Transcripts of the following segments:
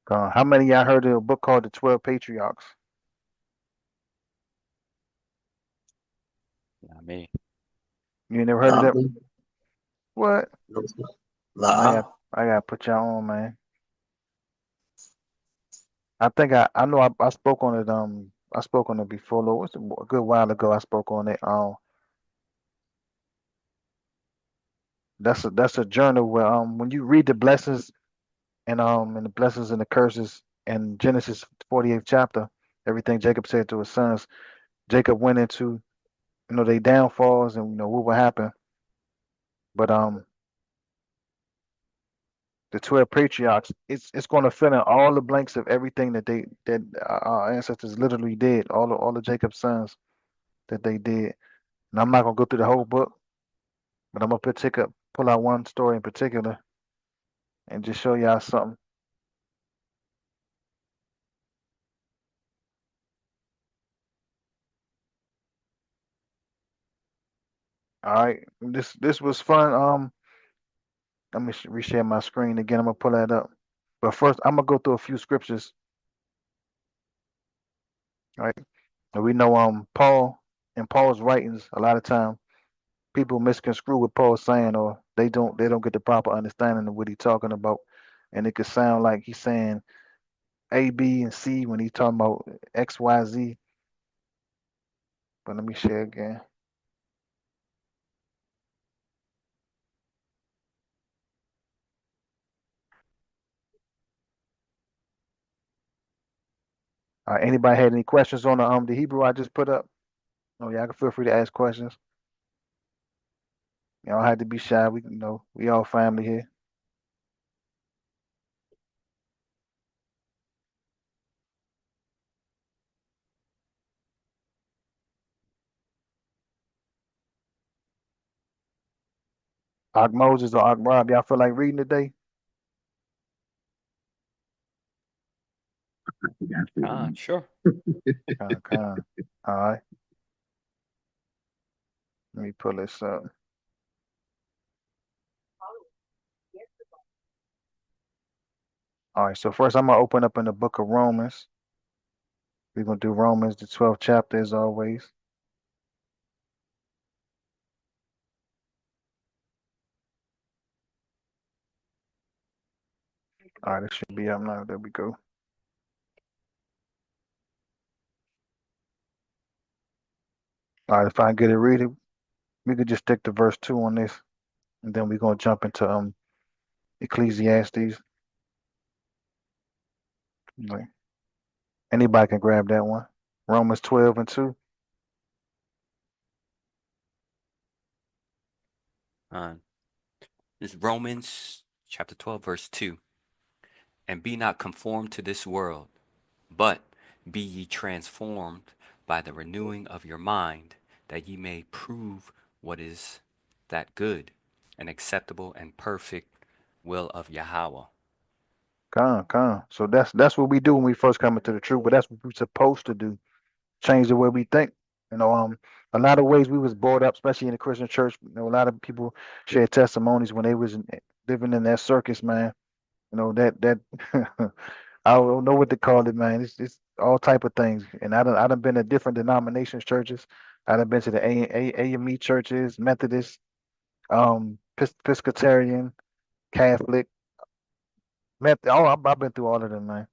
How many of y'all heard of a book called The 12 Patriarchs? Not me. You ain't never heard of Not that? me. What? No. I Nah. got I got to put y'all on, man. I think I know I spoke on it I spoke on it before. What's a good while ago I spoke on it. That's a journal where when you read the blessings and the blessings and the curses in Genesis 48th chapter, everything Jacob said to his sons, Jacob went into they downfalls and what would happen. But the 12 patriarchs, it's going to fill in all the blanks of everything that our ancestors literally did, all the Jacob's sons that they did. And I'm not gonna go through the whole book, but I'm gonna pull out one story in particular and just show y'all something. All right, this was fun. Let me reshare my screen again. I'm gonna pull that up. But first, I'm gonna go through a few scriptures. All right, and we know Paul in Paul's writings a lot of time people misconstrue what Paul's saying, or they don't get the proper understanding of what he's talking about, and it could sound like he's saying A, B, and C when he's talking about X, Y, Z. But let me share again. Anybody had any questions on the Hebrew I just put up? Oh, y'all can feel free to ask questions. Y'all had to be shy. We all family here. Ak Moses or Ak Rob, y'all feel like reading today? Sure. Con. All right, let me pull this up. All right, so first I'm gonna open up in the book of Romans. We're gonna do Romans, the 12th chapter as always. All right, it should be up now. There we go. All right, if I get it read it, we could just stick to verse 2 on this, and then we're gonna jump into Ecclesiastes. Like, anybody can grab that one. Romans 12 and 2. Uh, this is Romans chapter 12, verse 2. And be not conformed to this world, but be ye transformed by the renewing of your mind, that ye may prove what is that good and acceptable and perfect will of Yahweh. Come. So that's what we do when we first come into the truth, but that's what we're supposed to do. Change the way we think. A lot of ways we was brought up, especially in the Christian church. A lot of people share testimonies when they was living in that circus, man. That I don't know what to call it, man. It's all type of things. And I done been to different denominations, churches. I done been to the AME churches, Methodist, Presbyterian, Catholic, I've been through all of them, man.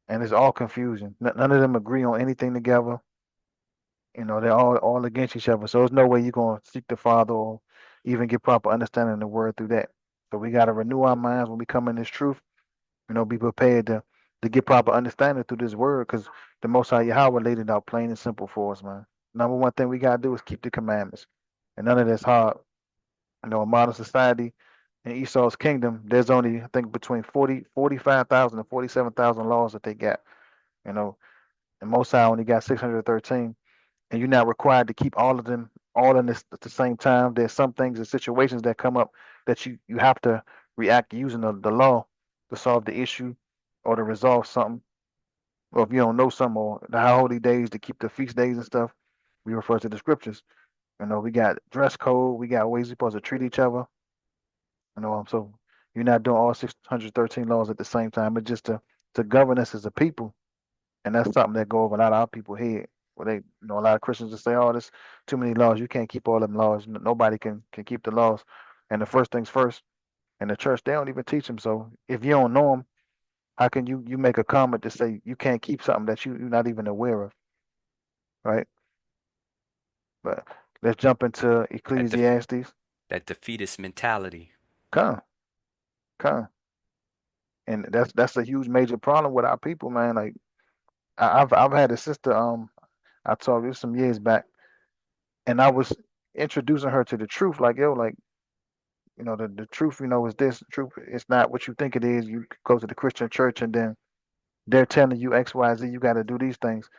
And it's all confusion. None of them agree on anything together. They're all against each other. So there's no way you're gonna seek the Father or even get proper understanding of the word through that. So we gotta renew our minds when we come in this truth. Be prepared to get proper understanding through this word, because the Most High Yahweh laid it out plain and simple for us, man. Number one thing we gotta do is keep the commandments, and none of that's hard. In modern society, in Esau's kingdom, there's only I think between 45,000 and 47,000 laws that they got. You know, and Most High only got 613, and you're not required to keep all of them all in this at the same time. There's some things and situations that come up that you have to react using the law to solve the issue or to resolve something. Or if you don't know something, or the high holy days to keep the feast days and stuff, we refer to the scriptures. We got dress code, we got ways we're supposed to treat each other. So you're not doing all 613 laws at the same time. It's just to to govern us as a people. And that's something that go over a lot of our people's head. Where they, a lot of Christians just say, "Oh, there's too many laws. You can't keep all them laws. Nobody can keep the laws." And the first things first. In the church, they don't even teach them. So if you don't know them, how can you make a comment to say you can't keep something that you're not even aware of, right? But let's jump into That def Ecclesiastes. that defeatist mentality. Come, come, and that's a huge major problem with our people, man. Like I've had a sister. I talked this some years back, and I was introducing her to the truth. Like yo, like the truth. Is this truth? It's not what you think it is. You go to the Christian church, and then they're telling you X, Y, Z. You got to do these things.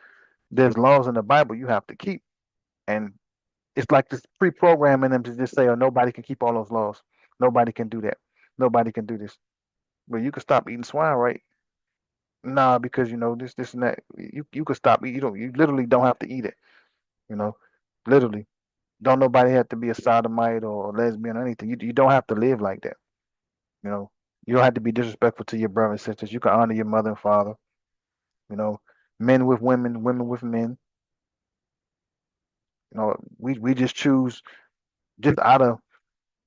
There's laws in the Bible you have to keep, and it's like this pre-programming them to just say, "Oh, nobody can keep all those laws. Nobody can do that. Nobody can do this." But you can stop eating swine, right? Nah, because this and that. You could stop. You literally don't have to eat it. You know, literally. Don't nobody have to be a sodomite or lesbian or anything. You don't have to live like that. You know, you don't have to be disrespectful to your brothers and sisters. You can honor your mother and father. You know, men with women, women with men. We just choose just out of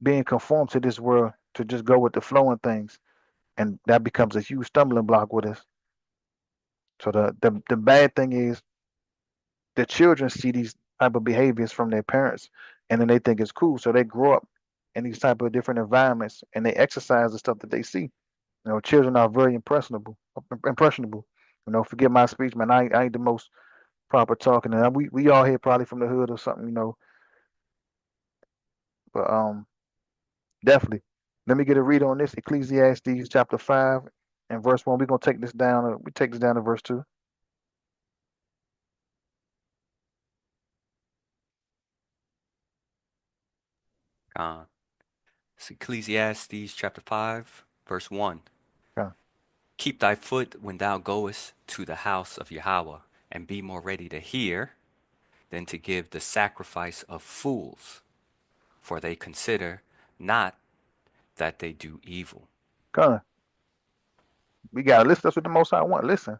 being conformed to this world to just go with the flow and things, and that becomes a huge stumbling block with us. So the bad thing is the children see these type of behaviors from their parents, and then they think it's cool. So they grow up in these type of different environments, and they exercise the stuff that they see. Children are very impressionable. Impressionable. Forget my speech, man. I ain't the most proper talking, and we all here probably from the hood or something, But definitely. Let me get a read on this. Ecclesiastes chapter 5 and verse 1. We're gonna take this down. We take this down to verse 2. Uh, it's Ecclesiastes chapter 5, verse 1. Okay. Keep thy foot when thou goest to the house of Yahweh, and be more ready to hear than to give the sacrifice of fools, for they consider not that they do evil. Come. We gotta listen. That's what the most I want. Listen.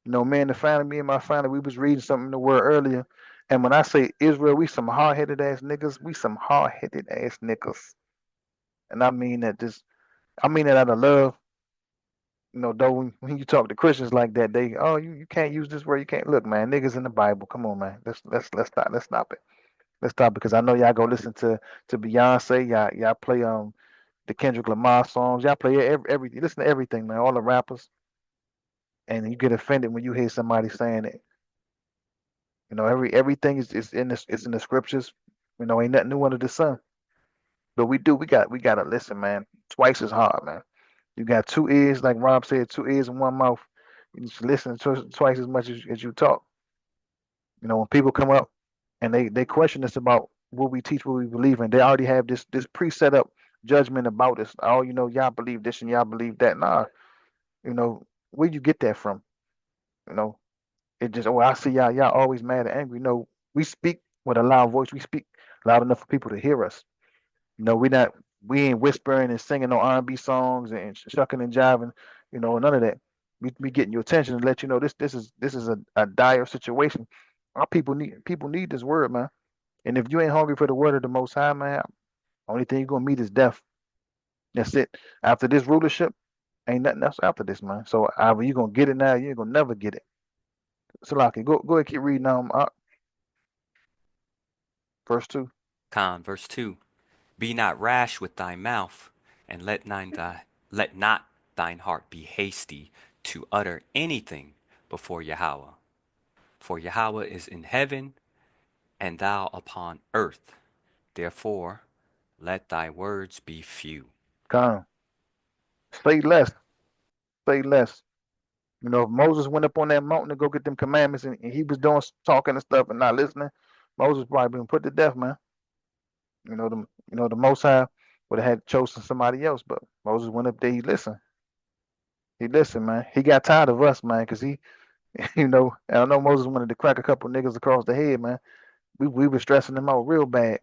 Me and the family, me and my family, we was reading something in the word earlier. And when I say Israel, we some hard headed ass niggas. We some hard headed ass niggas. And I mean that out of love. Though when you talk to Christians like that, you can't use this word. You can't look, man. Niggas in the Bible. Come on, man. Let's stop it. Let's stop because I know y'all go listen to Beyonce. Y'all play the Kendrick Lamar songs. Y'all play everything. Listen to everything, man. All the rappers, and you get offended when you hear somebody saying it. Everything is in this. It's in the scriptures. Ain't nothing new under the sun. But we gotta listen, man. Twice as hard, man. You got two ears, like Rob said, two ears and one mouth. You just listen twice as much as you talk. When people come up and they question us about what we teach, what we believe in, they already have this pre-set up judgment about us. Oh, y'all believe this and y'all believe that. Nah, where you get that from? You know, it just I see y'all always mad and angry. We speak with a loud voice. We speak loud enough for people to hear us. We ain't whispering and singing no R&B songs and shucking and jiving. None of that. We getting your attention and let you know this is a dire situation. Our people need this word, man. And if you ain't hungry for the word of the Most High, man, only thing you're gonna meet is death. That's it. After this rulership, ain't nothing else after this, man. So either you gonna get it now, you ain't gonna never get it. So, Laki, go ahead, keep reading verse 2. Verse 2. Be not rash with thy mouth, and let not thine heart be hasty to utter anything before Yahweh. For Yahweh is in heaven, and thou upon earth. Therefore, let thy words be few. Come, say less, say less. If Moses went up on that mountain to go get them commandments and he was doing talking and stuff and not listening, Moses probably been put to death, man. The Most High would have had chosen somebody else, but Moses went up there. He listened. He listened, man. He got tired of us, man, because and I know Moses wanted to crack a couple niggas across the head, man. We were stressing him out real bad.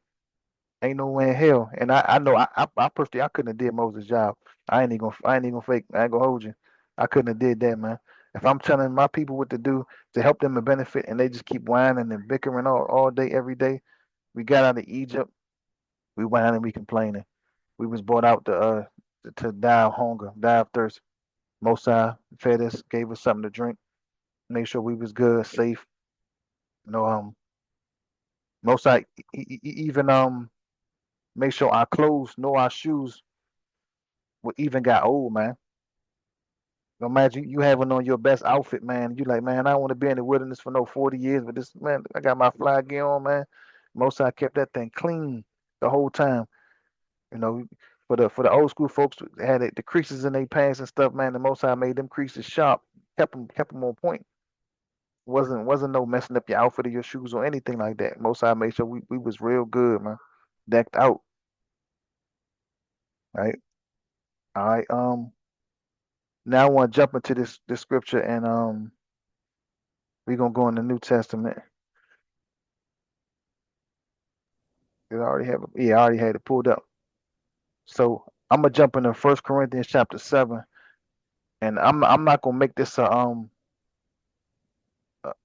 Ain't no way in hell. And I know I personally I couldn't have did Moses' job. I ain't even gonna fake. I ain't gonna hold you. I couldn't have did that, man. If I'm telling my people what to do to help them to benefit, and they just keep whining and bickering all day, every day, we got out of Egypt, we whining and we complaining. We was brought out to die of hunger, die of thirst. Mosai fed us, gave us something to drink, made sure we was good, safe. You know, Mosai even made sure our clothes, nor our shoes, would even got old, man. Imagine you having on your best outfit, man. You like, man, I don't want to be in the wilderness for no 40 years, but this man, I got my fly gear on, man. Mosai kept that thing clean the whole time. You know, for the old school folks that had the creases in their pants and stuff, man. The Most High made them creases sharp, kept them on point. Wasn't no messing up your outfit or your shoes or anything like that. Most High made sure we was real good, man, decked out. Right. All right. Now I want to jump into this scripture, and we're gonna go in the New Testament. Did I already have it? Yeah, I already had it pulled up. So I'm gonna jump into First Corinthians chapter 7, and I'm not gonna make this a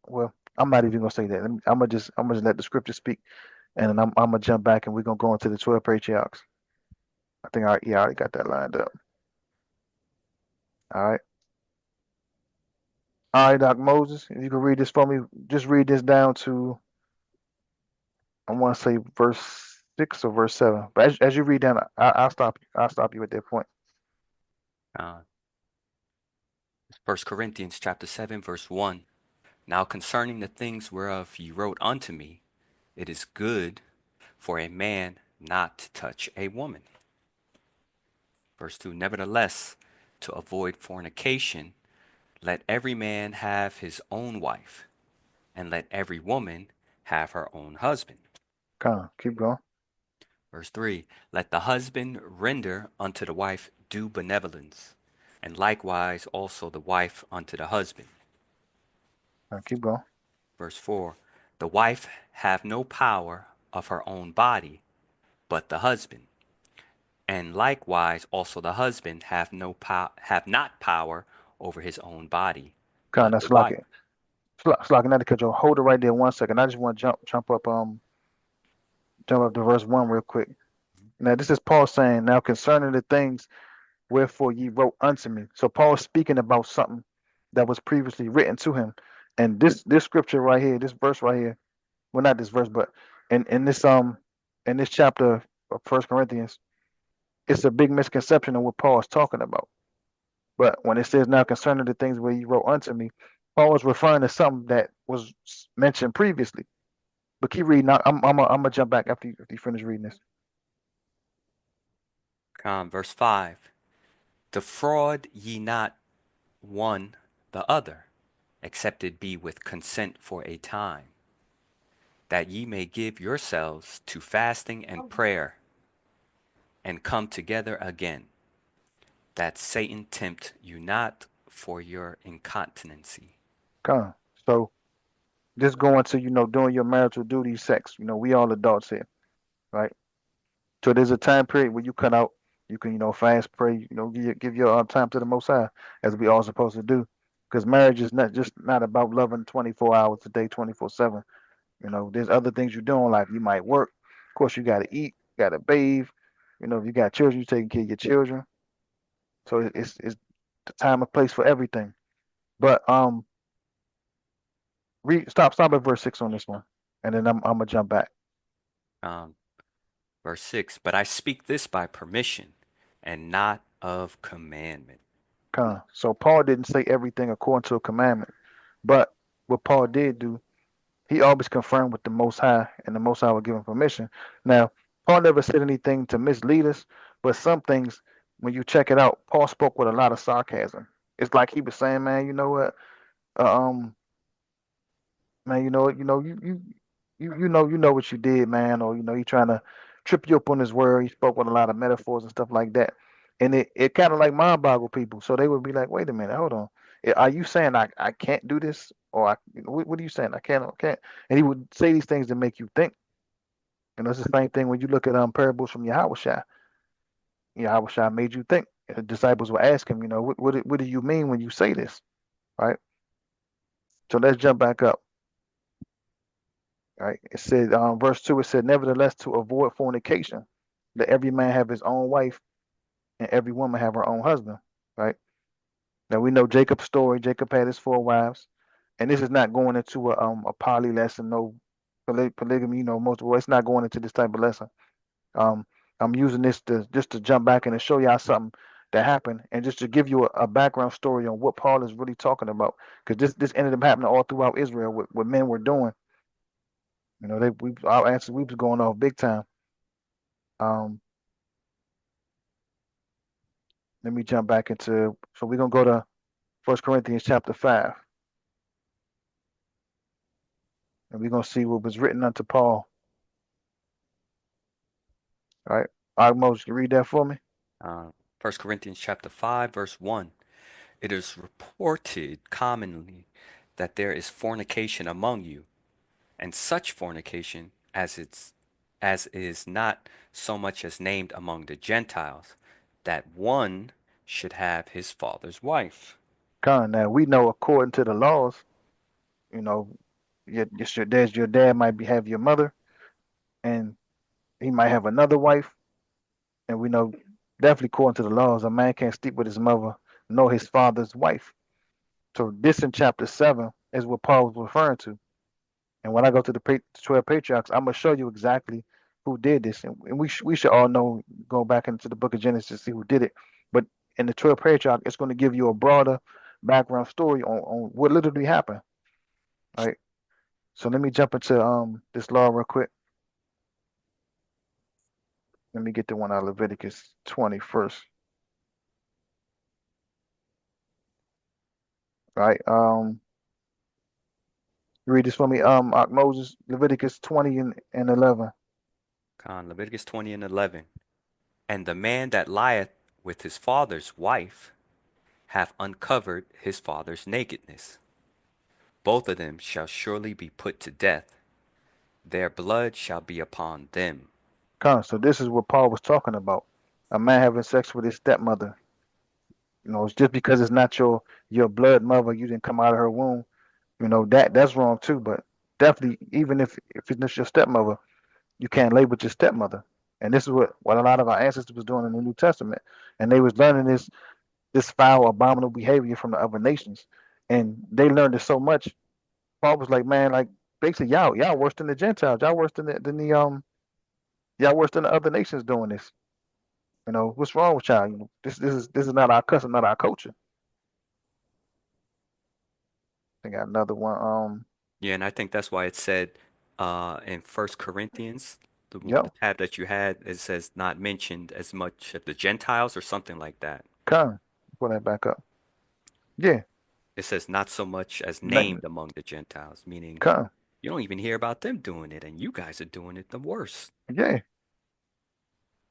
well, I'm not even gonna say that. I'm gonna just let the scripture speak, and then I'm gonna jump back and we're gonna go into the 12 patriarchs. I think I already got that lined up. All right. All right, Doc Moses, if you can read this for me, just read this down to I want to say verse 6 or verse 7. But as you read down, I'll stop you. I'll stop you at that point. Uh, 1 Corinthians chapter 7, verse 1. Now concerning the things whereof ye wrote unto me, it is good for a man not to touch a woman. Verse 2. Nevertheless, to avoid fornication, let every man have his own wife, and let every woman have her own husband. Come on, keep going. Verse 3. Let the husband render unto the wife due benevolence, and likewise also the wife unto the husband. Keep going. Verse 4. The wife have no power of her own body, but the husband. And likewise also the husband have not power over his own body, Come on, but that's the like wife. it. Slocking that to cut you. Hold it right there 1 second. I just want to jump up to verse 1 real quick. Now this is Paul saying, now concerning the things wherefore ye wrote unto me. So Paul's speaking about something that was previously written to him. And this scripture right here, this verse right here, well not this verse, but in this chapter of First Corinthians, it's a big misconception of what Paul is talking about. But when it says now concerning the things where you wrote unto me, Paul is referring to something that was mentioned previously. But keep reading. I'm gonna jump back after you finish reading this. Verse 5. Defraud ye not one the other, except it be with consent for a time, that ye may give yourselves to fasting and prayer, and come together again, that Satan tempt you not for your incontinency. Come. So just going to doing your marital duty, sex. We all adults here, right? So there's a time period where you cut out. You can fast, pray. Give your time to the Most High, as we all supposed to do. Because marriage is not about loving 24 hours a day, 24/7. There's other things you do in life. You might work. Of course, you got to eat, got to bathe. If you got children, you taking care of your children. So it's the time and place for everything. But stop at verse 6 on this one, and then I'm gonna jump back. Um, Verse 6. But I speak this by permission, and not of commandment. So Paul didn't say everything according to a commandment, but what Paul did do, he always confirmed with the Most High, and the Most High would give him permission. Now, Paul never said anything to mislead us, but some things, when you check it out, Paul spoke with a lot of sarcasm. It's like he was saying, man, you know what, um, man, you know what you did, man, or he trying to trip you up on his word. He spoke with a lot of metaphors and stuff like that, and it kind of like mind boggled people. So they would be like, wait a minute, hold on, are you saying I can't do this, or what are you saying? I can't, or can't? And he would say these things to make you think. It's the same thing when you look at parables from Yahweh Shai. Yahweh Shai made you think. the disciples will ask him, what do you mean when you say this? Right? So let's jump back up. Right? It said, verse 2, it said, nevertheless, to avoid fornication, let every man have his own wife and every woman have her own husband. Right? Now we know Jacob's story. Jacob had his 4 wives, and this is not going into a poly lesson, no polygamy, multiple. It's not going into this type of lesson. Um, I'm using this to just to jump back and to show y'all something that happened, and just to give you a background story on what Paul is really talking about, because this ended up happening all throughout Israel. What men were doing, our answers we was going off big time. Um, Let me jump back into. So we're gonna go to First Corinthians chapter 5, and we're gonna see what was written unto Paul. All right, Moses, you read that for me? 1 Corinthians chapter 5, verse 1. It is reported commonly that there is fornication among you, and such fornication as is not so much as named among the Gentiles, that one should have his father's wife. Now we know according to the laws, you know, there's your dad might have your mother, and he might have another wife, and we know definitely according to the laws, a man can't sleep with his mother nor his father's wife. So this in chapter 7 is what Paul was referring to. And when I go to the 12 patriarchs, I'm gonna show you exactly who did this, and we should all know, go back into the book of Genesis to see who did it. But in the 12 patriarch, it's going to give you a broader background story on what literally happened. All right. So let me jump into this law real quick. Let me get the one out of Leviticus 20 first. All right. Read this for me. Moses, Leviticus 20 and 11. Leviticus 20 and 11. And the man that lieth with his father's wife hath uncovered his father's nakedness. Both of them shall surely be put to death. Their blood shall be upon them. So this is what Paul was talking about. A man having sex with his stepmother. It's just because it's not your blood mother, you didn't come out of her womb. That's wrong too. But definitely, even if it's not your stepmother, you can't lay with your stepmother. And this is what a lot of our ancestors was doing in the New Testament, and they was learning this foul, abominable behavior from the other nations, and they learned it so much. Paul was like, man, like basically, y'all worse than the Gentiles, y'all worse y'all worse than the other nations doing this. What's wrong with y'all? This is not our custom, not our culture. I got another one. Yeah, and I think that's why it said in First Corinthians, the Yep, tab that you had, it says not mentioned as much of the Gentiles or something like that. come, pull that back up. Yeah, It says not so much as let- named among the Gentiles, meaning come, you don't even hear about them doing it, and you guys are doing it the worst. yeah.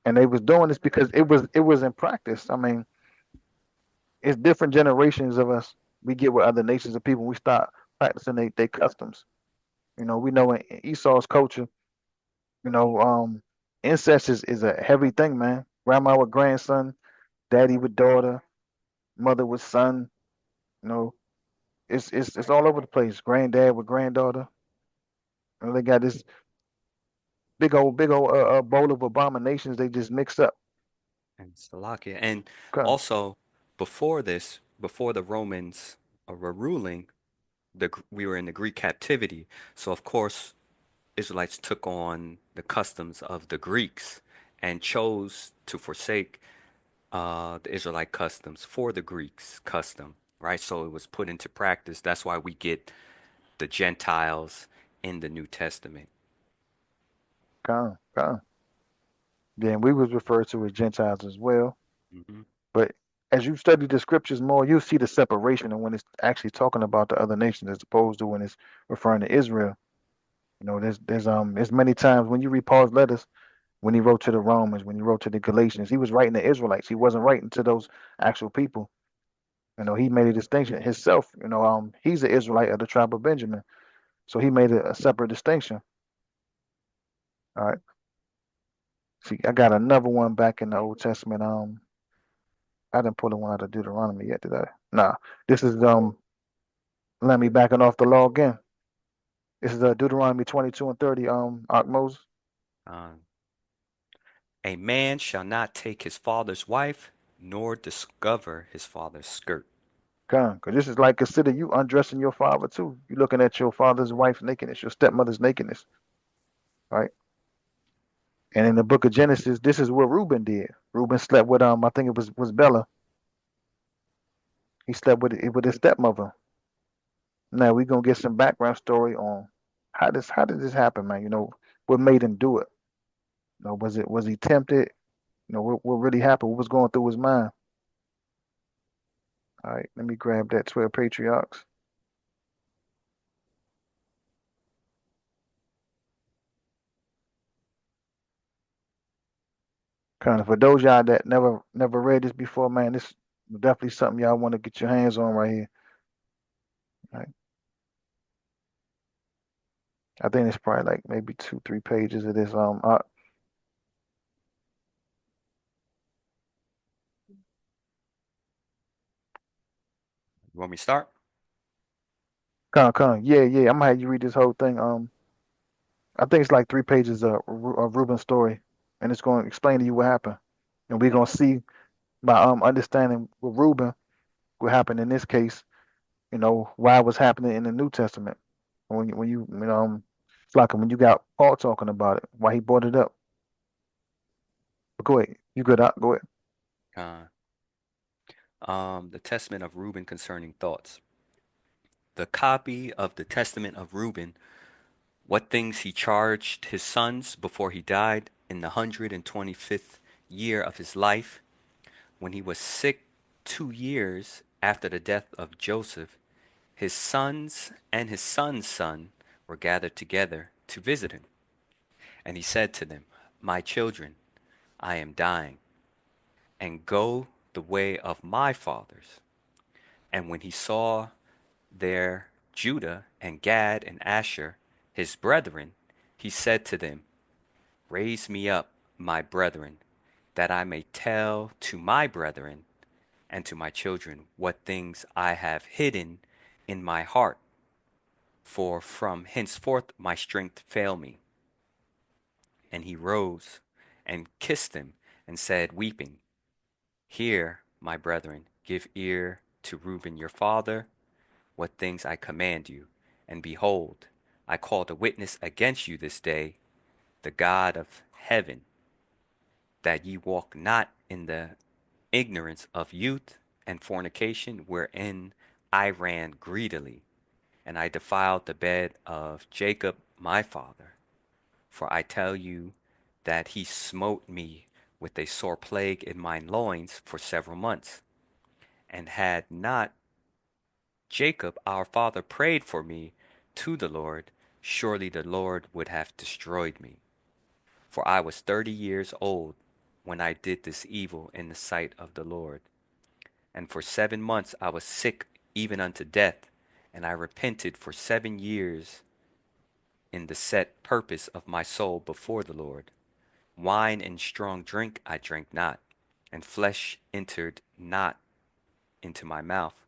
And they was doing this because it was in practice. I mean, it's different generations of us. We get with other nations of people. We start practicing they customs. We know in Esau's culture, you know, um, incest is a heavy thing, man. Grandma with grandson, daddy with daughter, mother with son. You know, it's all over the place. Granddad with granddaughter. They got this big old bowl of abominations. They just mix up. And Slovakia. And Okay, also, before this, before the Romans were ruling, we were in the Greek captivity. So, of course, Israelites took on the customs of the Greeks and chose to forsake the Israelite customs for the Greeks' custom, right? So it was put into practice. That's why we get the Gentiles in the New Testament. okay. Then we was referred to as Gentiles as well. Hmm. But as you study the scriptures more, you see the separation and when it's actually talking about the other nations as opposed to when it's referring to Israel. There's many times when you read Paul's letters, when he wrote to the Romans, when he wrote to the Galatians, he was writing to Israelites. He wasn't writing to those actual people. He made a distinction himself. He's an Israelite of the tribe of Benjamin, so he made a separate distinction. All right. See, I got another one back in the Old Testament. I didn't pull the one out of Deuteronomy yet, did I? Nah. This is let me backing off the law again. This is Deuteronomy 22 and 30, Ark Moses. Um, a man shall not take his father's wife, nor discover his father's skirt. Come, because this is like consider you undressing your father too. You looking at your father's wife's nakedness, your stepmother's nakedness, right? And in the book of Genesis, this is what Reuben did. Reuben slept with I think it was Bella. He slept with his stepmother. Now we gonna get some background story on how did this happen, man? You know, what made him do it? You know, was he tempted? You know, what really happened? What was going through his mind? All right, let me grab that 12 patriarchs. Kind of for those y'all that never read this before, man, this is definitely something y'all want to get your hands on right here. All right. I think it's probably like maybe 2, 3 pages of this. You want me to start? Yeah, yeah. I'm gonna have you read this whole thing. I think it's like 3 pages of Reuben's story, and it's going to explain to you what happened, and we're gonna see by understanding with Reuben what happened in this case. You know why it was happening in the New Testament it's like when you got Paul talking about it, why he brought it up. But go ahead, you good? Go ahead. Uh, the Testament of Reuben concerning thoughts. The copy of the Testament of Reuben, what things he charged his sons before he died in the 125th year of his life, when he was sick 2 years after the death of Joseph, his sons and his son's son were gathered together to visit him. And he said to them, my children, I am dying, and go the way of my fathers. And when he saw there Judah and Gad and Asher, his brethren, he said to them, raise me up, my brethren, that I may tell to my brethren and to my children what things I have hidden in my heart, for from henceforth my strength fail me. And he rose and kissed them and said, weeping, hear, my brethren, give ear to Reuben your father, what things I command you. And behold, I call to witness against you this day the God of heaven, that ye walk not in the ignorance of youth and fornication, wherein I ran greedily, and I defiled the bed of Jacob my father. For I tell you that he smote me with a sore plague in mine loins for several months. And had not Jacob our father prayed for me to the Lord, surely the Lord would have destroyed me. For I was 30 years old when I did this evil in the sight of the Lord. And for 7 months I was sick even unto death, and I repented for 7 years in the set purpose of my soul before the Lord. Wine and strong drink I drank not, and flesh entered not into my mouth,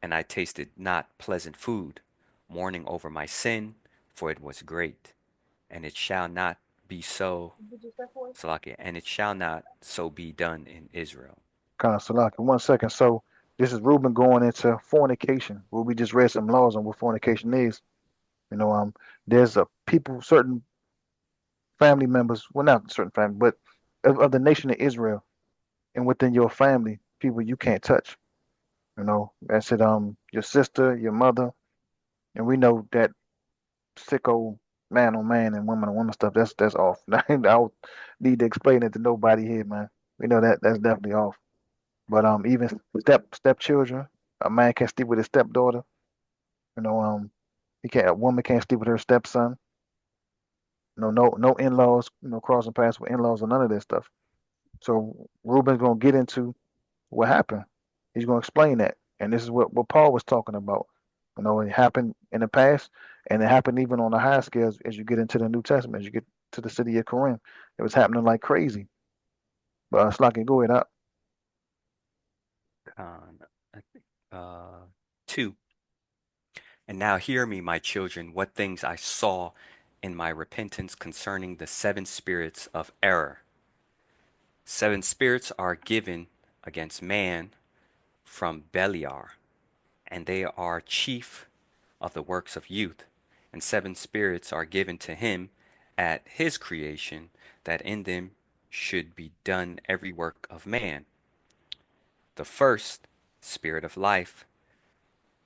and I tasted not pleasant food, mourning over my sin, for it was great. And it shall not be so, Salakia, and it shall not so be done in Israel. Salaki. 1 second. So this is Reuben going into fornication, where we just read some laws on what fornication is. You know, there's a people, certain family members, well, not certain family, but of the nation of Israel, and within your family, people you can't touch. You know, that's it. Your sister, your mother, and we know that sicko man on man and woman on woman stuff. That's off. I don't need to explain it to nobody here, man. We know that that's definitely off. But even stepchildren, a man can't sleep with his stepdaughter. You know, he can't. A woman can't sleep with her stepson. No in-laws. You know, crossing paths with in-laws or none of that stuff. So Reuben's gonna get into what happened. He's gonna explain that, and this is what Paul was talking about. You know, it happened in the past, and it happened even on a high scale as you get into the New Testament, as you get to the city of Corinth. It was happening like crazy. But Slocky, go ahead up. I think, 2. And now hear me, my children, what things I saw in my repentance concerning the 7 spirits of error. 7 spirits are given against man from Beliar, and they are chief of the works of youth. And 7 spirits are given to him at his creation, that in them should be done every work of man. The first, spirit of life,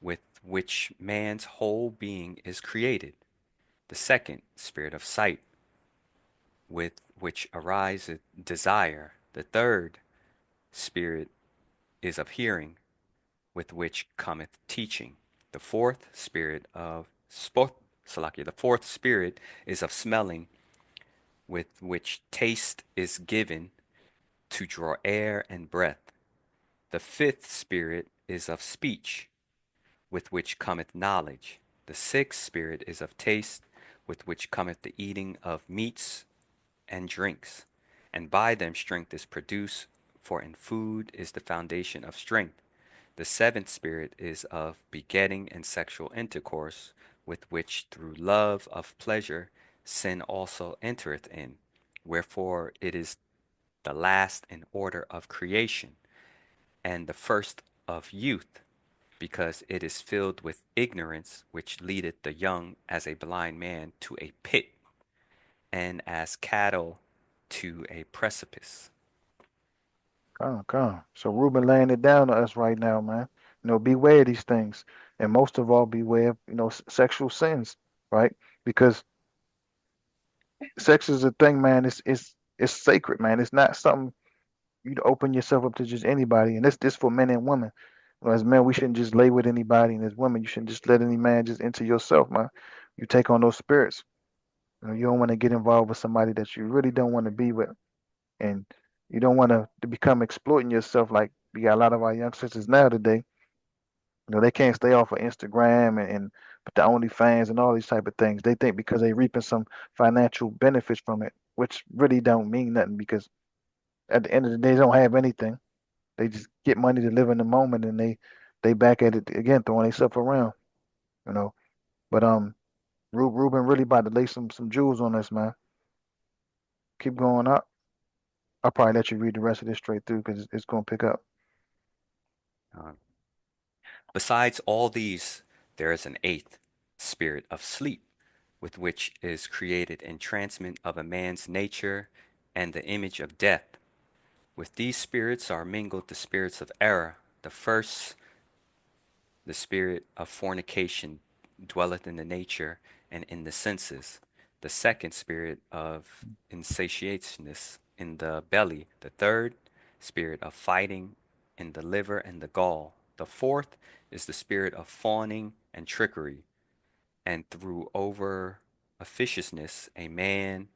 with which man's whole being is created. The second, spirit of sight, with which ariseth desire. The third, spirit is of hearing, with which cometh teaching. The fourth spirit of Salakia, the fourth spirit is of smelling, with which taste is given to draw air and breath. The fifth spirit is of speech, with which cometh knowledge. The sixth spirit is of taste, with which cometh the eating of meats and drinks. And by them strength is produced, for in food is the foundation of strength. The seventh spirit is of begetting and sexual intercourse, with which through love of pleasure sin also entereth in. Wherefore it is the last in order of creation, and the first of youth, because it is filled with ignorance, which leadeth the young as a blind man to a pit, and as cattle to a precipice. Come. So Ruben laying it down to us right now, man. Beware of these things, and most of all, beware of sexual sins, right? Because sex is a thing, man. It's sacred, man. It's not something you to open yourself up to just anybody, and this for men and women. As men, we shouldn't just lay with anybody, and as women, you shouldn't just let any man just into yourself, man. You take on those spirits. You don't want to get involved with somebody that you really don't want to be with, and you don't want to become exploiting yourself like we got a lot of our young sisters now today. They can't stay off of Instagram and but the OnlyFans and all these type of things. They think because they reaping some financial benefits from it, which really don't mean nothing because at the end of the day, they don't have anything. They just get money to live in the moment, and they back at it again, throwing themselves around. You know, but Ruben really about to lay some jewels on us, man. Keep going up. I'll probably let you read the rest of this straight through because it's gonna pick up. Uh, Besides all these, there is an eighth, spirit of sleep, with which is created entrancement of a man's nature and the image of death. With these spirits are mingled the spirits of error. The first, the spirit of fornication, dwelleth in the nature and in the senses. The second, spirit of insatiateness in the belly. The third, spirit of fighting in the liver and the gall. The fourth is the spirit of fawning and trickery, and through over officiousness a man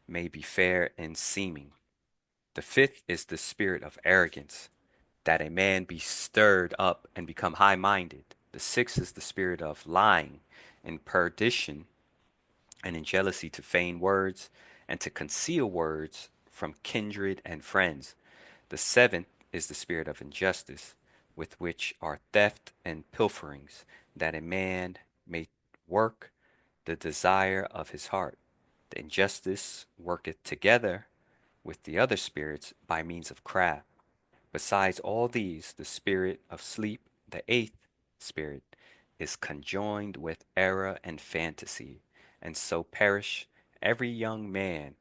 may be fair in seeming. The fifth is the spirit of arrogance, that a man be stirred up and become high minded. The sixth is the spirit of lying and perdition, and in jealousy to feign words and to conceal words from kindred and friends. The seventh is the spirit of injustice, with which are theft and pilferings, that a man may work the desire of his heart. The injustice worketh together with the other spirits by means of craft. Besides all these, the spirit of sleep, the eighth spirit, is conjoined with error and fantasy, and so perish every young man,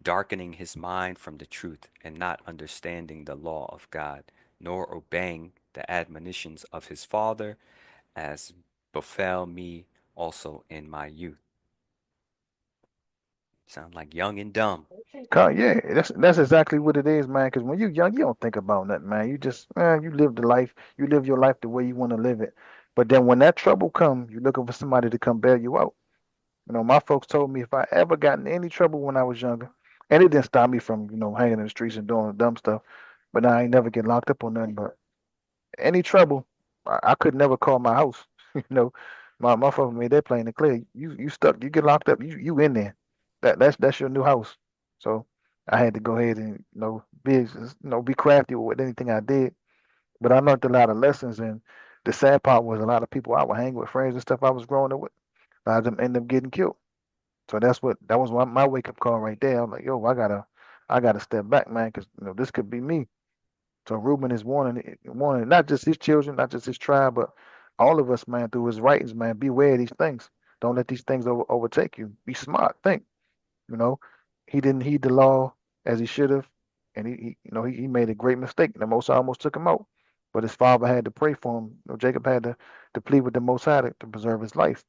darkening his mind from the truth, and not understanding the law of God, nor obeying the admonitions of his father, as befell me also in my youth. Sound like young and dumb. Yeah, that's exactly what it is, man. Because when you're young, you don't think about nothing, man. You just you live the life, you live your life the way you want to live it. But then when that trouble comes, you're looking for somebody to come bail you out. My folks told me if I ever got in any trouble when I was younger, and it didn't stop me from hanging in the streets and doing dumb stuff, but I ain't never get locked up on nothing. But any trouble, I could never call my house. you know, my folks made that plain and clear. You stuck, you get locked up, you in there. That's your new house. So I had to go ahead and be crafty with anything I did. But I learned a lot of lessons, and the sad part was a lot of people I would hang with, friends and stuff I was growing up with, a lot of them end up getting killed. So that was my wake up call right there. I'm like, yo, I gotta step back, man, because this could be me. So Reuben is warning not just his children, not just his tribe, but all of us, man, through his writings, man. Beware of these things. Don't let these things overtake you. Be smart. Think. You know, he didn't heed the law as he should have, and he made a great mistake. The Most High almost took him out, but his father had to pray for him. Jacob had to plead with the Most High to preserve his life.